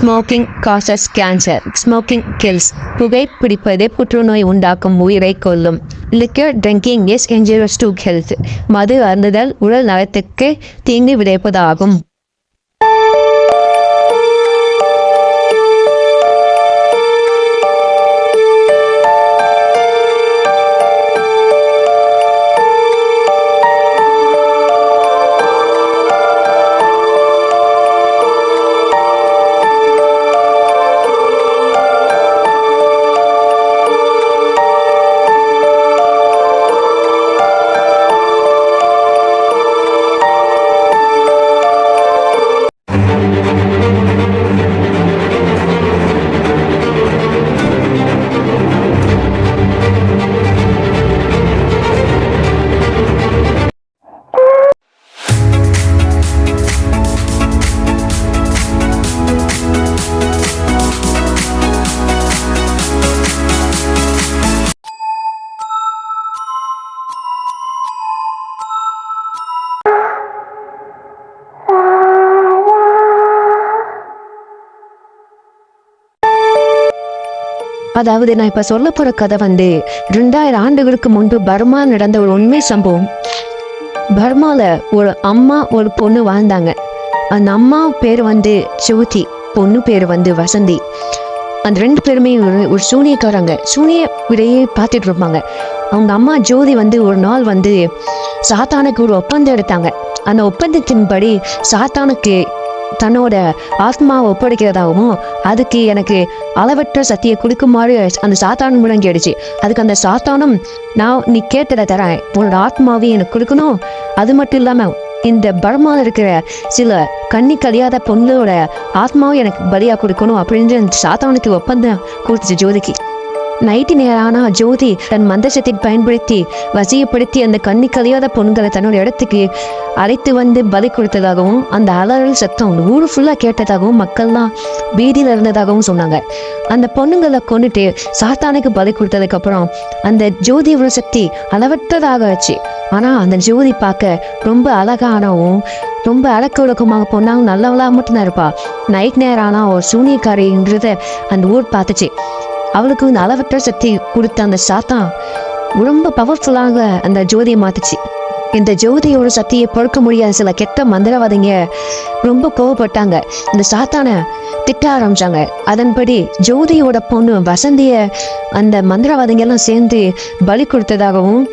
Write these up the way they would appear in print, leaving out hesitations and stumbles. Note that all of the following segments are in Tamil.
Smoking causes cancer. Smoking kills. புகைப்பிடிப்பது புற்றுநோய் உண்டாக்கும், உயிரை கொல்லும். Liquor drinking is injurious to health. மது அருந்துதல் உடல் நலத்துக்கு தீங்கு விளைப்பதாகும். அதாவது நான் இப்ப சொல்ல போற கதை 2000 ஆண்டுகளுக்கு முன்பு பர்மா நடந்த ஒரு உண்மை சம்பவம். பர்மால ஒரு அம்மா ஒரு பொண்ணு வாழ்ந்தாங்க. அந்த அம்மா பேர் ஜோதி, பொண்ணு பேர் வசந்தி. அந்த 2 பேருமே ஒரு சூனியக்காரங்க. சூனிய விடையே பார்த்துட்டு இருப்பாங்க. அவங்க அம்மா ஜோதி ஒரு நாள் சாத்தானுக்கு ஒரு ஒப்பந்தம் எடுத்தாங்க. அந்த ஒப்பந்தத்தின்படி சாத்தானுக்கு தன்னோட ஆத்மாவை ஒப்படைக்கிறதாகவும் அதுக்கு எனக்கு அளவற்ற சக்தியை கொடுக்குமாறு அந்த சாத்தானும் முழங்கிடுச்சு. அதுக்கு அந்த சாத்தானும், நீ கேட்டதை தரேன், உன்னோட ஆத்மாவையும் எனக்கு கொடுக்கணும், அது மட்டும் இல்லாம இந்த பர்மாவில் இருக்கிற சில கண்ணி கழியாத பொண்ணோட ஆத்மாவும் எனக்கு பலியா கொடுக்கணும் அப்படின்னு அந்த சாத்தானுக்கு ஒப்பந்தம் கொடுத்துச்சு ஜோதிக்கு. நைட்டு நேரானா ஜோதி தன் மந்தசத்தை பயன்படுத்தி வசியப்படுத்தி அந்த கண்ணி கழியாத பொண்களை தன்னோட இடத்துக்கு அழைத்து பலி கொடுத்ததாகவும் அந்த அலறல் சத்தம் ஊரு ஃபுல்லா கேட்டதாகவும் மக்கள்லாம் பீதியில இருந்ததாகவும் சொன்னாங்க. அந்த பொண்ணுங்களை கொண்டுட்டு சாத்தானுக்கு பலி கொடுத்ததுக்கு அப்புறம் அந்த ஜோதியோட சக்தி அளவற்றதாக ஆச்சு. ஆனா அந்த ஜோதி பார்க்க ரொம்ப அழகானவும் ரொம்ப அடக்க உலகமாக பொண்ணாங்க நல்லவளா மட்டும்தான் இருப்பா. நைட் நேரம் ஆனா ஒரு சூனியக்காரின்றத அந்த ஊர் பார்த்துச்சு. அவளுக்கு அளவற்ற சக்தி கொடுத்த அந்த சாத்தான் ரொம்ப பவர்ஃபுல்லாக அந்த ஜோதியை மாத்துச்சு. இந்த ஜோதியோட சக்தியை பொறுக்க முடியாத சில கெட்ட மந்திரவாதிங்க ரொம்ப கோவப்பட்டாங்க. இந்த சாத்தானை திட்ட ஆரம்பிச்சாங்க. அதன்படி ஜோதியோட பொண்ணு வசந்திய அந்த மந்திரவாதிங்க எல்லாம் சேர்ந்து பலி கொடுத்ததாகவும்,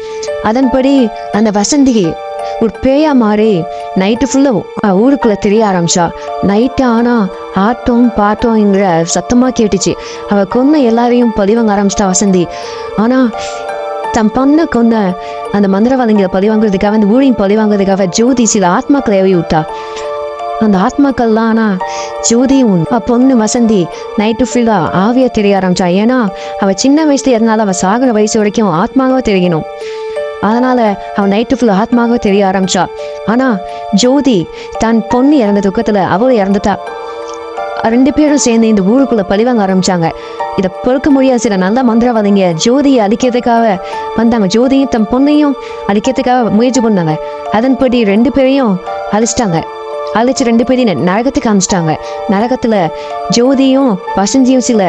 அதன்படி அந்த வசந்தி ஒரு பேயா மாறி நைட்டு ஃபுல்லா ஊருக்குள்ள தெரிய ஆரம்பிச்சா. நைட்டு ஆனா ஆட்டம் பாட்டம்ங்கிற சத்தமா கேட்டுச்சு. அவ கொன்ன எல்லாரையும் பழிவாங்க ஆரம்பிச்சிட்டா வசந்தி. ஆனா தன் பொண்ணை கொன்ன அந்த மந்திரவாதிங்களை பழிவாங்கிறதுக்காக, அந்த ஊரையும் பழிவாங்கிறதுக்காக ஜோதி சில ஆத்மாக்களை ஏவி விட்டா. அந்த ஆத்மாக்கள்லாம் ஆனா ஜோதியும் பொண்ணு வசந்தி நைட்டு ஃபுல்லா ஆவியா தெரிய ஆரம்பிச்சா. ஏன்னா அவ சின்ன வயசுல இருந்தாலும் அவ சாகிற வயசு வரைக்கும் ஆத்மாவா தெரியணும். அதனால அவன் நைட்டு ஃபுல்லா ஆத்மாவா தெரிய ஆரம்பிச்சா. ஆனா ஜோதி தன் பொண்ணு இறந்த துக்கத்துல அவளும் இறந்துட்டா. 2 பேரும் சேர்ந்து இந்த ஊருக்குள்ள பழிவாங்க ஆரம்பிச்சாங்க. இதை பொறுக்க முடியாத சில நல்ல மந்திரவாதிங்க ஜோதியை அழிக்கிறதுக்காக வந்தாங்க. ஜோதியும் தன் பொண்ணையும் அழிக்கிறதுக்காக முயற்சி பண்ணாங்க. அதன்படி 2 பேரையும் அழிச்சிட்டாங்க. அழிச்சு 2 பேரையும் நரகத்துக்கு அனுப்பிச்சிட்டாங்க. நரகத்துல ஜோதியும் வசந்தியும் சில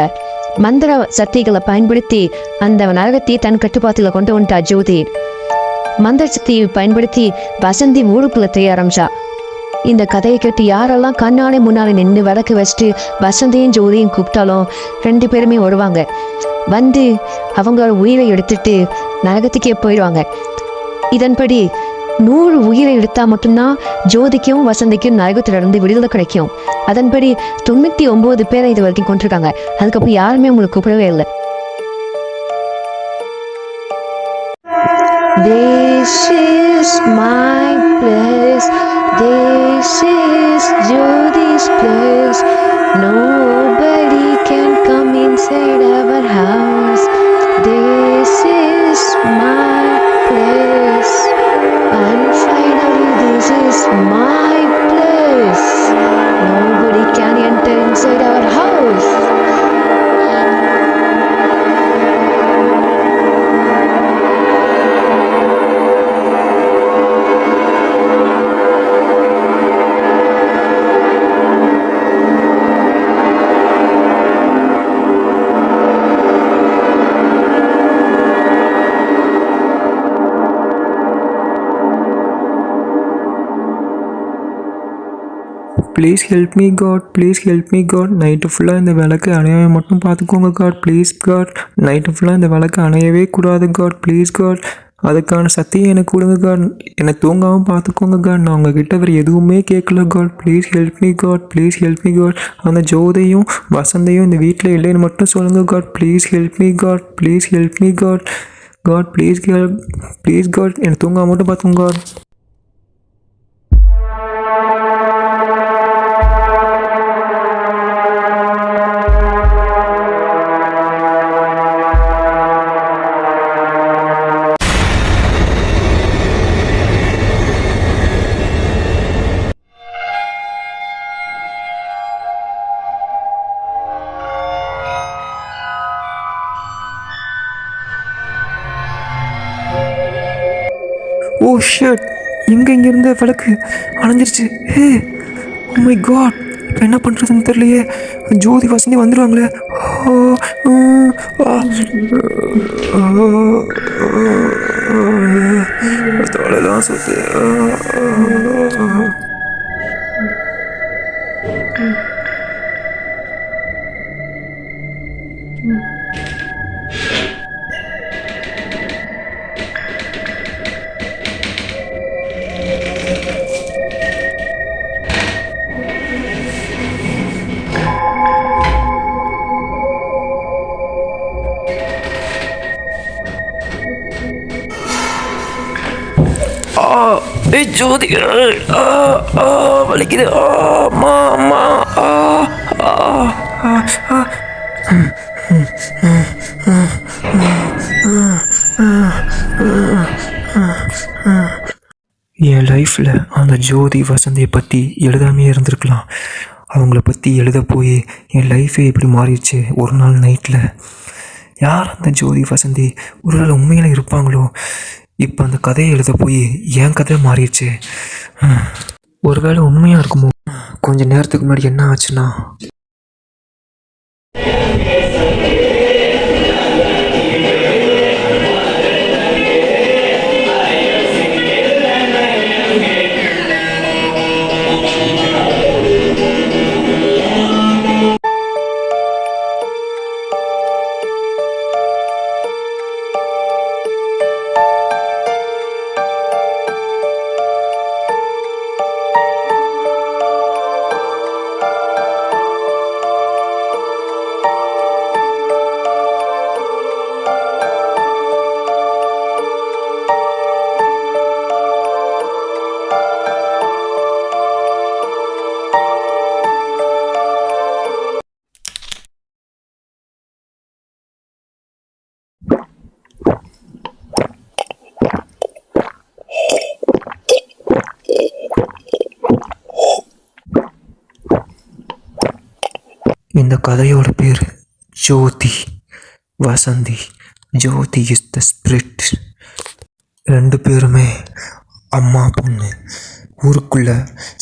மந்திர சக்திகளை பயன்படுத்தி அந்த நரகத்தை தன் கட்டுப்பாட்டுல கொண்டு வந்துட்டா. ஜோதி மந்திர சக்தியை பயன்படுத்தி வசந்தி ஊருக்குள்ள தெரிய ஆரம்பிச்சா. இந்த கதையை கேட்டு யாரெல்லாம் கண்ணாலே முன்னாலே நின்று விளக்கு வச்சுட்டு வசந்தியும் ஜோதியும் கூப்பிட்டாலும் 2 பேருமே வருவாங்க. அவங்களோட உயிரை எடுத்துட்டு நரகத்துக்கே போயிடுவாங்க. இதன்படி 100 உயிரை எடுத்தா மட்டும்தான் ஜோதிக்கும் வசந்திக்கும் நரகத்திலிருந்து விடுதலை கிடைக்கும். அதன்படி 99 பேரை இது வரைக்கும் கொண்டிருக்காங்க. அதுக்கப்புறம் யாருமே உங்களுக்கு கூப்பிடவே இல்லை. This is my place. This is Jyoti's place. Nobody can come inside our house. This is my place. And finally, this is my place. Nobody can enter inside our house. Please help me God, please help me God. Night ஃபுல்லாக இந்த விளக்கு அணையாமல் மட்டும் பார்த்துக்கோங்க காட், ப்ளீஸ் காட். நைட்டு ஃபுல்லாக இந்த விளக்கு அணையவே கூடாது காட், ப்ளீஸ் காட். அதுக்கான சக்தியை எனக்கு கொடுங்க காட். என்னை தூங்காமல் பார்த்துக்கோங்க காட். நான் உங்ககிட்ட வேறு எதுவுமே கேட்கல God, please help me God, please help me God. அந்த ஜோதியும் வசந்தையும் இந்த வீட்டில் இல்லைன்னு மட்டும் சொல்லுங்கள் God, please help me God, please help me God. God please God, please God. என்னை தூங்காமல் மட்டும் பார்த்துக்கோங்க காட். ஓ ஷட், இங்கே இருந்த விளக்கு அணைஞ்சிருச்சு. ஹே, ஓ மை காட், இப்போ என்ன பண்ணுறதுன்னு தெரியலையே. ஜோதி வசந்தி வந்துடுவாங்களே. தலைதான் சுத்து. ஏய் ஜோதி, வலிக்குது. அம்மா அம்மா. என் லைஃப்பில் அந்த ஜோதி வசந்தியை பற்றி எழுதாமே இருந்திருக்கலாம். அவங்கள பற்றி எழுத போய் என் லைஃபே இப்படி மாறிடுச்சு ஒரு நாள் நைட்டில். யார் அந்த ஜோதி வசந்தி? ஒரு நாள் உண்மையில் இருப்பாங்களோ? இப்போ அந்த கதையை எழுத போய் என் கதை மாறிடுச்சு. ஒருவேளை உண்மையாக இருக்குமோ? கொஞ்சம் நேரத்துக்கு முன்னாடி என்ன ஆச்சுன்னா, இந்த கதையோட பேர் ஜோதி வசந்தி. ஜோதி இஸ் த ஸ்பிரிட். ரெண்டு பேருமே அம்மா பொண்ணு. ஊருக்குள்ள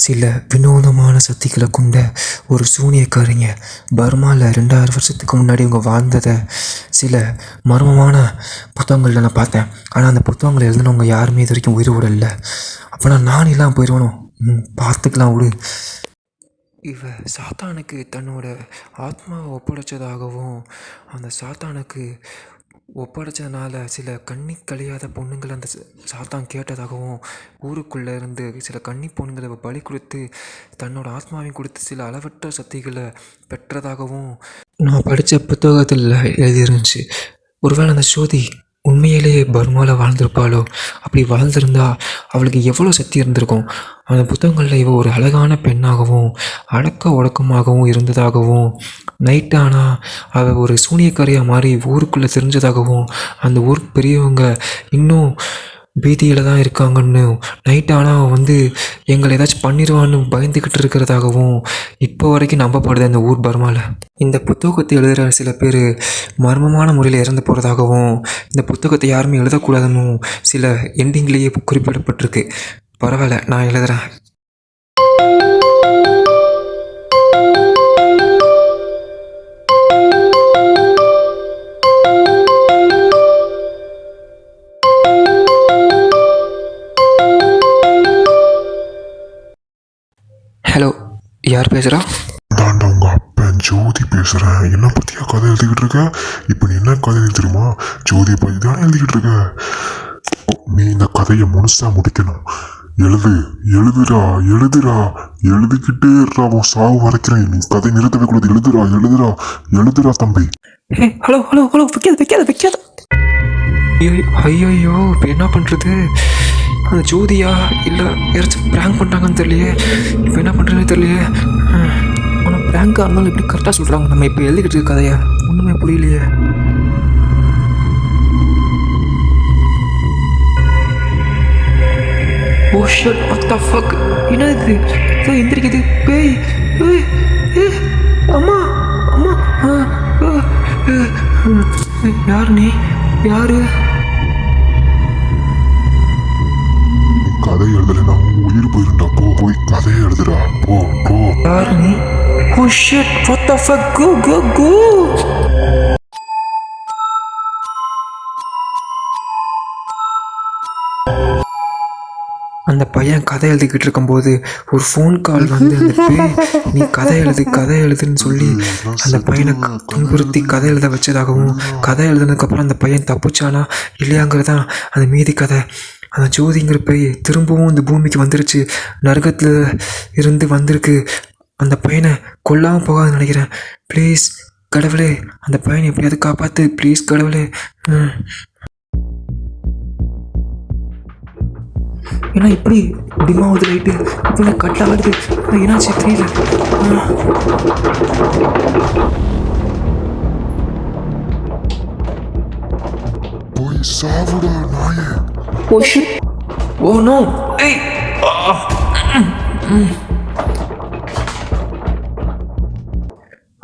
சில வினோதமான சக்திகளை கொண்ட ஒரு சூனியக்காரங்க பர்மாவில் 2000 வருஷத்துக்கு முன்னாடி அவங்க வாழ்ந்ததை சில மர்மமான புத்தகங்களில் நான் பார்த்தேன். ஆனால் அந்த புத்தகங்களை எழுதினவங்க யாருமே இது வரைக்கும் உயிரோடு இல்லை. அப்போனா நான் எல்லாம் போயிடுவனும். பார்த்துக்கலாம் விடு. இவ சாத்தானுக்கு தன்னோட ஆத்மாவை ஒப்படைச்சதாகவும், அந்த சாத்தானுக்கு ஒப்படைச்சதுனால சில கண்ணி கழியாத பொண்ணுங்களை அந்த சாத்தான் கேட்டதாகவும், ஊருக்குள்ளே இருந்து சில கன்னி பொண்ணுங்களை பலி கொடுத்து தன்னோட ஆத்மாவையும் கொடுத்து சில அளவற்ற சக்திகளை பெற்றதாகவும் நான் படித்த புத்தகத்தில் எழுதியிருந்துச்சு. ஒருவேளை அந்த ஜோதி உண்மையிலேயே பர்மாவில் வாழ்ந்திருப்பாளோ? அப்படி வாழ்ந்திருந்தா அவளுக்கு எவ்வளோ சக்தி இருந்திருக்கும். அந்த புத்தகங்களில் இவ ஒரு அழகான பெண்ணாகவும் அடக்க ஒடுக்கமாகவும் இருந்ததாகவும், நைட்டு ஆனால் அவள் ஒரு சூனியக்காரியாக மாறி ஊருக்குள்ளே தெரிஞ்சதாகவும், அந்த ஊர் பெரியவங்க இன்னும் பீதியில் தான் இருக்காங்கன்னு, நைட்டு ஆனால் அவன் எங்களை ஏதாச்சும் பண்ணிடுவான்னு பயந்துக்கிட்டு இருக்கிறதாகவும் இப்போ வரைக்கும் நம்பப்படுது அந்த ஊர் பர்மாவில். இந்த புத்தகத்தை எழுதுகிற சில பேர் மர்மமான முறையில் இறந்து போகிறதாகவும், இந்த புத்தகத்தை யாருமே எழுதக்கூடாதுன்னு சில எண்டிங்லேயே குறிப்பிடப்பட்டிருக்கு. பரவாயில்ல, நான் எழுதுகிறேன். ஹலோ, யார் பேசுகிறா? தாண்டா உங்க அப்பன் ஜோதி பேசுறேன். என்ன பத்தியா கதை எழுதிக்கிட்டு இருக்க? இப்போ நீ என்ன கதை எழுதுருமா? ஜோதியை பத்தி தானே எழுதிக்கிட்டு இருக்க. நீ இந்த கதையை முழுசா முடிக்கணும். எழுதுடா எழுதிக்கிட்டே இருடா. உன் சாவு வரைக்கிறேன். நீ கதை நிறுத்தவே கூடாது. எழுதுடா தம்பி. ஹே ஹலோ வைக்காத. ஐயோ இப்போ என்ன பண்ணுறது? அந்த ஜோதியா இல்லை யாராச்சும் ப்ராங்க் பண்ணுறாங்கன்னு தெரியலையே. இப்போ என்ன பண்ணுறதுன்னு தெரியலையே. ஆனால் ப்ராங்காக இருந்தாலும் இப்படி கரெக்டாக சொல்கிறாங்க. நம்ம இப்போ எழுதிக்கிட்டு இருக்க கதையா ஒன்றுமே புரியலையே. Oh shut, what the fuck? என்னது இது? எந்திரிக்குது பேய். அம்மா யார் நீ? யாரு? கதை எழுதலைன்னா உயிர் போயிருந்தா. போய் கதையை எழுதுடா. போ. யார் நீ? Oh shit, what the fuck? Go. அந்த பையன் கதை எழுதிக்கிட்டு இருக்கும்போது ஒரு ஃபோன் கால் வந்து அந்த பேய் நீ கதை எழுதுன்னு சொல்லி அந்த பையனை துன்புறுத்தி கதை எழுத வச்சதாகவும், கதை எழுதுனதுக்கப்புறம் அந்த பையன் தப்பிச்சானா இல்லையாங்கிறதான் அந்த மீதி கதை. அந்த ஜோதிங்கிற பேய் திரும்பவும் இந்த பூமிக்கு வந்துருச்சு. நரகத்தில் இருந்து வந்திருக்கு. அந்த பையனை கொல்லாமல் போகாதுன்னு நினைக்கிறேன். ப்ளீஸ் கடவுளே, அந்த பையனை எப்படியாவது காப்பாற்று. ப்ளீஸ் கடவுளே. ஏன்னா இப்படி டிமாவது லைட்டு இப்படி கட்டாக வருது. என்னாச்சு தெரியல. போய் சாவுடா நாயே. Oh shit, oh no. ஏய்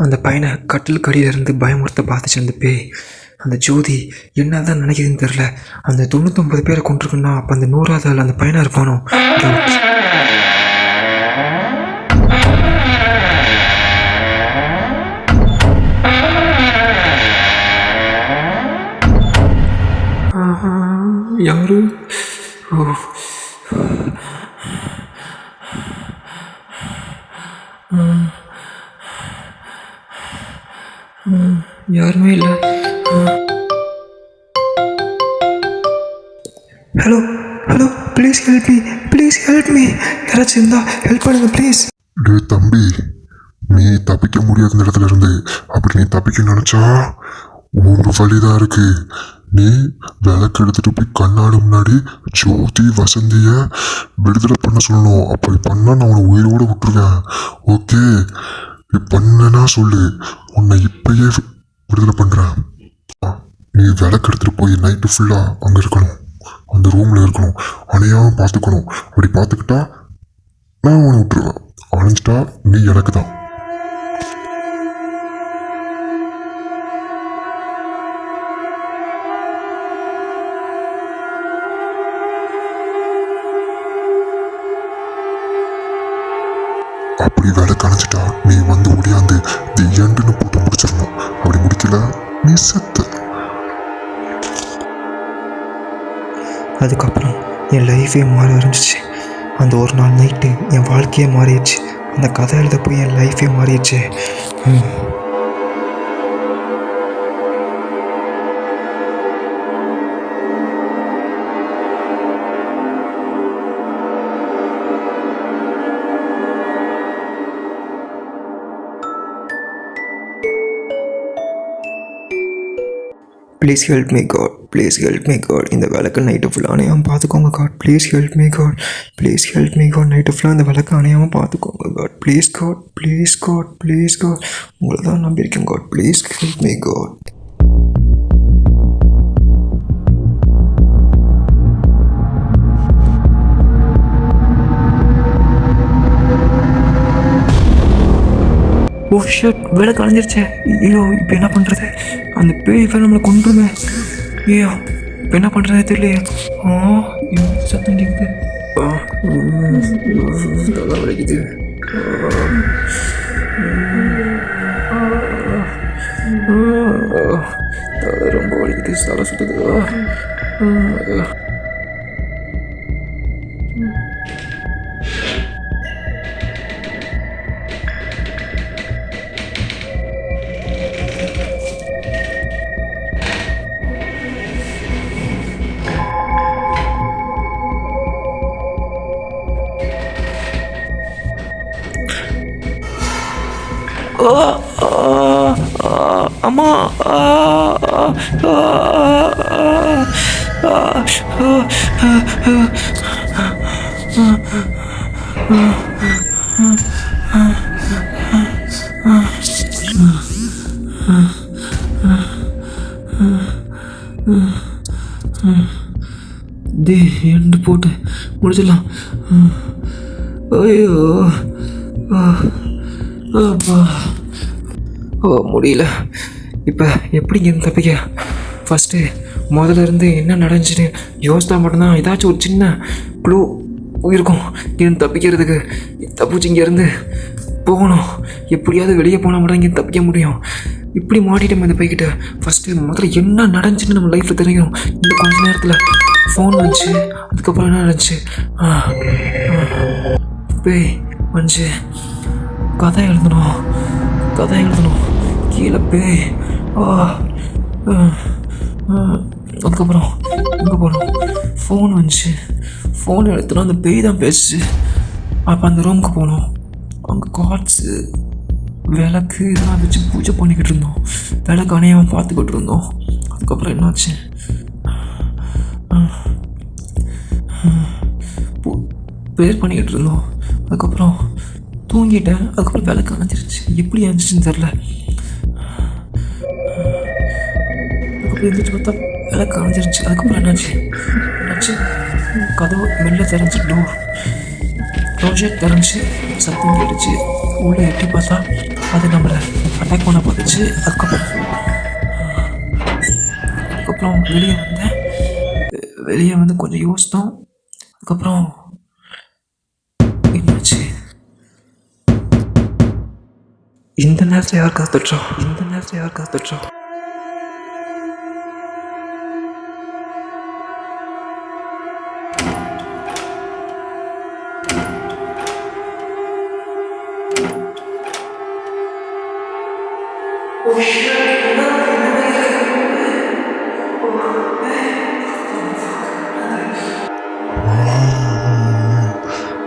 அந்த பையனை கட்டில் கடியிலிருந்து பயமுறுத்த பார்த்துச்சு அந்த பேய். அந்த ஜோதி என்ன தான் நினைக்குதுன்னு தெரில. அந்த 99 பேரை கொண்டிருக்குன்னா அப்போ அந்த 100வது ஆள் அந்த பையனாக இருப்பானோ? யாரு? ஓ யாருமே இல்லை. Hello please help me. யாராச்சும் இருந்தா ஹெல்ப் பண்ணுங்க ப்ளீஸ். டே தம்பி, நீ தப்பிக்க முடியாத இடத்துல இருந்து அப்படி நீ தப்பிக்க நினைச்சா ஒரு வழிதான் இருக்கு. நீ விளக்கு எடுத்துட்டு போய் கண்ணாடி முன்னாடி ஜோதி வசந்திய விடுதலை பண்ண சொல்லணும். அப்படி பண்ணா நான் உன்னை உயிரோட விட்டுருவேன். ஓகே, நீ பண்ணனா சொல்லு, உன்னை இப்பயே விடுதலை பண்றேன். நீ விளக்கு எடுத்துட்டு போய் நைட்டு ஃபுல்லா அங்க இருக்கணும், அந்த ரூம்ல இருக்கணும், அணையாம பார்த்துக்கணும். அப்படி பார்த்துக்கிட்டா நான் உன்னை விட்டுருவேன். அணைஞ்சிட்டா நீ எனக்கு தான். அப்படி வேலை கணிச்சிட்டா நீ வந்து முடியாது தி எண்டுன்னு போட்டு முடிச்சிடணும். அப்படி முடிக்கல நீ செத்த. அதுக்கப்புறம் என் லைஃபே மாற ஆரம்பிச்சிச்சு. அந்த ஒரு நாள் நைட்டு என் வாழ்க்கையே மாறிடுச்சு. அந்த கதை எழுத போய் என் லைஃபே மாறிடுச்சு. Please help me God, please help me God. இந்த விளக்கு நைட்டு ஃபுல்லாக அணையாமல் பார்த்துக்கோங்க God. Please help me God, please help me God. Night ஃபுல்லாக இந்த விளக்கு அணையாமல் பார்த்துக்கோங்க God. Please God, please God, please God. உங்களை தான் நம்பியிருக்கேன் God. Please help me God. Oh shit, விளக்கு அணைஞ்சிருச்சே. ஐயோ இப்போ என்ன பண்ணுறது? அந்த பேய் இப்போ நம்மளை கொண்டுருங்க. ஐயோ இப்போ என்ன பண்ணுறதே தெரியலையே. சத்தம் கேட்குது. தலை வலிக்குது. தலை ரொம்ப வலிக்குது. தலை சுற்றுது. அம்மா டே எண்டு போட்டு முடிச்சிடலாம். ஐயோ அப்பா முடியல. இப்போ எப்படி இங்கேருந்து தப்பிக்க? ஃபஸ்ட்டு முதல்ல இருந்து என்ன நடந்துச்சுன்னு யோசித்தா மட்டும்தான் ஏதாச்சும் ஒரு சின்ன க்ளூ இருக்கும் இங்கேருந்து தப்பிக்கிறதுக்கு. தப்பிச்சு இங்கேருந்து போகணும். எப்படியாவது வெளியே போனால் மட்டும் இங்கே தப்பிக்க முடியும். இப்படி மாட்டிட்டோம் இந்த பைக்கிட்ட. ஃபஸ்ட்டு முதல்ல என்ன நடந்துச்சுன்னு நம்ம லைஃப்பில் தெரியும். இந்த கொஞ்ச நேரத்தில் ஃபோன் வந்துச்சு. அதுக்கப்புறம் என்ன நடந்துச்சு? பேய் வந்துச்சு. கதை எழுதணும் கீழே பேய். அதுக்கப்புறம் எங்கே போகணும்? ஃபோன் வந்துச்சு. ஃபோன் எடுத்துனா அந்த பேய் தான் பேசுச்சு. அப்போ அந்த ரூமுக்கு போனோம். அங்கே கார்ட்ஸு விளக்கு இதெல்லாம் வச்சு பூஜை பண்ணிக்கிட்டு இருந்தோம். விளக்கு அணையாமல் பார்த்துக்கிட்டு இருந்தோம். அதுக்கப்புறம் என்னாச்சு? ப்ரேயர் பண்ணிக்கிட்டு இருந்தோம். அதுக்கப்புறம் தூங்கிட்டேன். அதுக்கப்புறம் விளக்கு அணைஞ்சிருச்சு. எப்படி அணைஞ்சிச்சுன்னு தெரில. அதுக்கப்புறம் எழுந்திரிச்சு பார்த்தா விளக்கு அணைஞ்சிருச்சு. அதுக்கப்புறம் என்னாச்சு? கதவு மெல்ல திறந்துச்சு. Door closure திறந்துச்சு. சத்தம் கேட்டுச்சு. உள்ளே எட்டி பார்த்தா அது நம்மளை அட்டாக் பண்ண பார்த்துச்சு. அதுக்கப்புறம் வெளியே வந்து கொஞ்சம் யோசித்தோம். அதுக்கப்புறம் என்னாச்சு? இந்த நேரத்தில் யார் காத்துட்றோம்?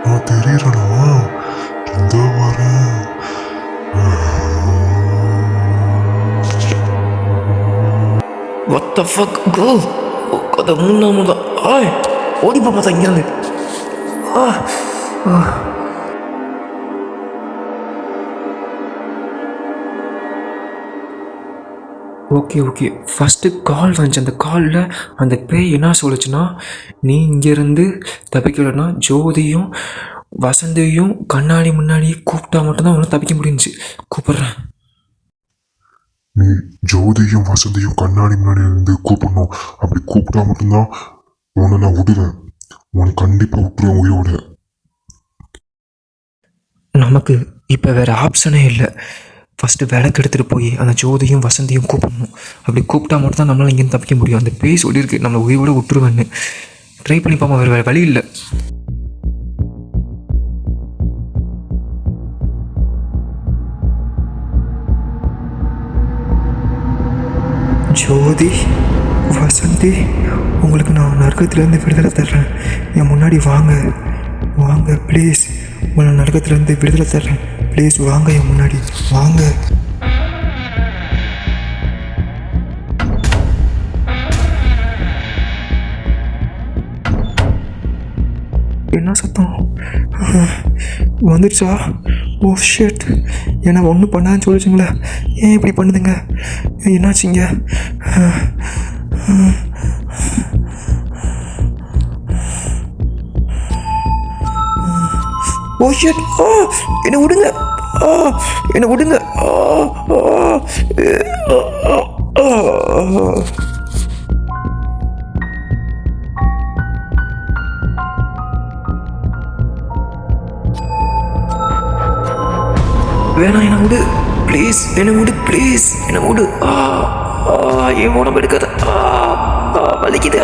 நான் தெரியறனா? இந்த வரேன். What the fuck, girl? கதை மூணாமதான். ஓடி போமா இங்கேருந்து. ஓகே ஃபஸ்ட்டு கால் வந்துச்சு. அந்த காலில் அந்த பேய் என்ன சொல்லுச்சுன்னா, நீ இங்கேருந்து தப்பிக்கலைன்னா ஜோதியும் வசந்தியும் கண்ணாடி முன்னாடி கூப்பிட்டா மட்டும்தான் உன்னை தப்பிக்க முடிஞ்சிச்சு. கூப்பிட்றேன். நீ ஜோதியும் வசந்தியும் கண்ணாடி முன்னாடி இருந்து கூப்பிடணும். அப்படி கூப்பிட்டா மட்டும்தான் உன்னை நான் விடுவேன். உன்னை கண்டிப்பாக விட்டுருவேன் உயிரோட. நமக்கு இப்போ வேறு ஆப்ஷனே இல்லை. ஃபஸ்ட்டு விளக்கு எடுத்துகிட்டு போய் அந்த ஜோதியும் வசந்தியும் கூப்பிடணும். அப்படி கூப்பிட்டா மட்டும் தான் நம்மளால் இங்கேருந்து தப்பிக்க முடியும். அந்த பேய் சொல்லியிருக்கு நம்மளை உயிரோட விட்டுருவேன்னு. ட்ரை பண்ணி பார்ப்போம். வேறு வழி இல்லை. ஜோதி, வசந்தி, உங்களுக்கு நான் நரகத்துலேருந்து விடுதலை தர்றேன். என் முன்னாடி வாங்க ப்ளீஸ். உங்களை நரகத்துலேருந்து விடுதலை தர்றேன். ப்ளீஸ் வாங்க, என் முன்னாடி வாங்க. என்ன சத்தம் வந்துடுச்சா? ஓ ஷிட், ஏன்னா ஒன்றும் பண்ணாதுன்னு சொல்லிச்சுங்களே. ஏன் இப்படி பண்ணுதுங்க? என்னாச்சுங்க? ஓ ஷிட், என்னை விடுங்க. வேணாம், என்னை விடு ப்ளீஸ். என்னை விடு. என் உடம்பு எடுக்காத. வலிக்குது.